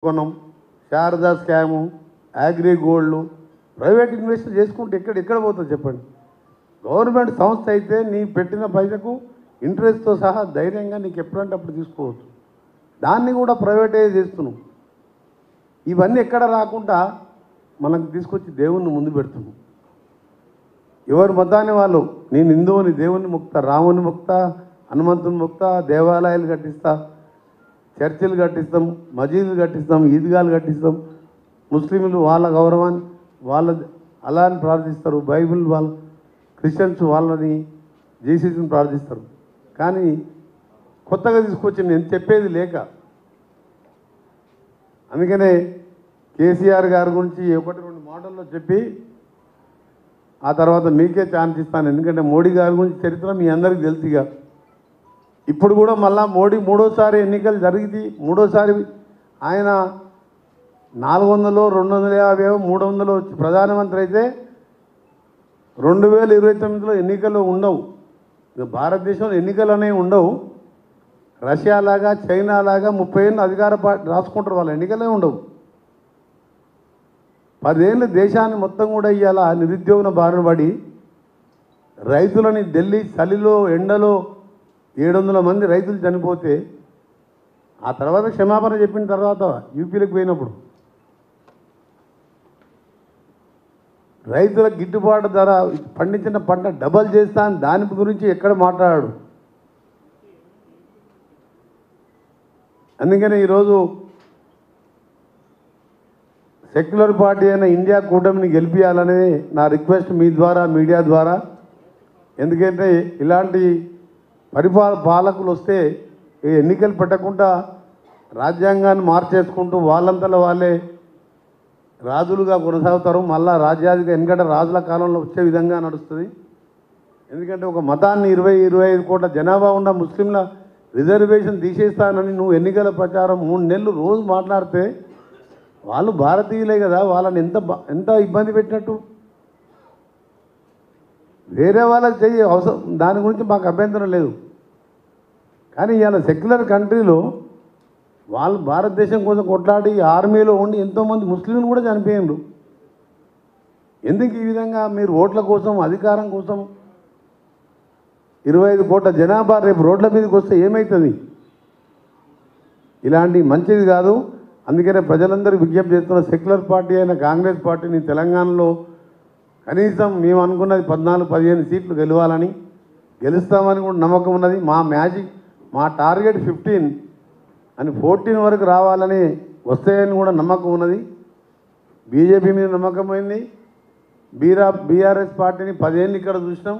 కొనం Saradha scam Agri Gold private invest చేసుకుంటే ఎక్కడ పోతుంది చెప్పండి. గవర్నమెంట్ సంస్థ అయితే నీ పెట్టిన పైసకు ఇంట్రెస్ట్తో సహా ధైర్యంగా నీకు ఎప్పుడంటే అప్పుడు తీసుకోవచ్చు. దాన్ని కూడా ప్రైవేటైజ్ చేస్తున్నాం. ఇవన్నీ ఎక్కడ రాకుండా మనకు తీసుకొచ్చి దేవుణ్ణి ముందు పెడుతున్నాం. ఎవరు మతాన్ని వాళ్ళు, నేను హిందువుని, దేవుని ముక్త, రాముని ముక్త, హనుమంతుని ముక్త, దేవాలయాలు కట్టిస్తా, చర్చిలు కట్టిస్తాం, మసీదులు కట్టిస్తాం, ఈద్గాలు కట్టిస్తాం. ముస్లింలు వాళ్ళ గౌరవాన్ని వాళ్ళ అలాని ప్రార్థిస్తారు. బైబిల్ వాళ్ళ క్రిస్టియన్స్ వాళ్ళని జీసస్ని ప్రార్థిస్తారు. కానీ కొత్తగా తీసుకొచ్చి నేను చెప్పేది లేక, అందుకనే కేసీఆర్ గారి గురించి ఒకటి రెండు మాటల్లో చెప్పి ఆ తర్వాత మీకే ఛాన్స్ ఇస్తాను. ఎందుకంటే మోడీ గారి గురించి చరిత్ర మీ అందరికీ తెలుసుగా. ఇప్పుడు కూడా మళ్ళా మోడీ మూడోసారి ఎన్నికలు జరిగింది. మూడోసారి ఆయన 400, 250, 300 వచ్చి ప్రధానమంత్రి అయితే 2029లో ఎన్నికలు ఉండవు. భారతదేశంలో ఎన్నికలు అనేవి ఉండవు. రష్యా లాగా, చైనా లాగా 30 ఏళ్ళు అధికార పార్టీ రాసుకుంటారు, వాళ్ళ ఎన్నికలే ఉండవు. 10 ఏళ్ళు దేశాన్ని మొత్తం కూడా ఇవాళ నిరుద్యోగం బారిన పడి రైతులని ఢిల్లీ చలిలో ఎండలో 700 మంది రైతులు చనిపోతే ఆ తర్వాత క్షమాపణ చెప్పిన తర్వాత యూపీలకు పోయినప్పుడు రైతుల గిట్టుబాటు ధర పండించిన పంట డబల్ చేస్తా అని దాని గురించి ఎక్కడ మాట్లాడాడు. అందుకని ఈరోజు సెక్యులర్ పార్టీ అయిన ఇండియా కూటమిని గెలిపించాలనేది నా రిక్వెస్ట్ మీ ద్వారా, మీడియా ద్వారా. ఎందుకంటే ఇలాంటి పాలకులు వస్తే ఎన్నికలు పెట్టకుండా రాజ్యాంగాన్ని మార్చేసుకుంటూ వాళ్ళంతలో వాళ్ళే రాజులుగా కొనసాగుతారు. మళ్ళా రాజ్యాధిక ఎందుకంటే రాజుల కాలంలో వచ్చే విధంగా నడుస్తుంది. ఎందుకంటే ఒక మతాన్ని 20-25 కోట్ల జనాభా ఉన్న ముస్లింల రిజర్వేషన్ తీసేస్తానని నువ్వు ఎన్నికల ప్రచారం 3 నెలలు రోజు మాట్లాడితే వాళ్ళు భారతీయులే కదా, వాళ్ళని ఎంత ఇబ్బంది పెట్టినట్టు. వేరే వాళ్ళకి చెయ్యి అవసరం, దాని గురించి మాకు అభ్యంతరం లేదు. కానీ ఇవాళ సెక్యులర్ కంట్రీలో వాళ్ళు భారతదేశం కోసం కొట్లాడి ఆర్మీలో ఉండి ఎంతోమంది ముస్లింలు కూడా చనిపోయినారు. ఎందుకు ఈ విధంగా మీరు ఓట్ల కోసం, అధికారం కోసం 25 కోట్ల జనాభా రేపు రోడ్ల మీదకి వస్తే ఏమవుతుంది? ఇలాంటి మంచిది కాదు. అందుకనే ప్రజలందరూ విజ్ఞప్తి చేస్తున్న సెక్యులర్ పార్టీ అయిన కాంగ్రెస్ పార్టీని తెలంగాణలో కనీసం మేము అనుకున్నది 14-15 సీట్లు గెలవాలని, గెలుస్తామని కూడా నమ్మకం ఉన్నది. మా టార్గెట్ 15 అని 14 వరకు రావాలని, వస్తాయని కూడా నమ్మకం ఉన్నది. బీజేపీ మీద నమ్మకమైంది. బీఆర్ఎస్ పార్టీని 10 ఏళ్ళు ఇక్కడ చూసినాం.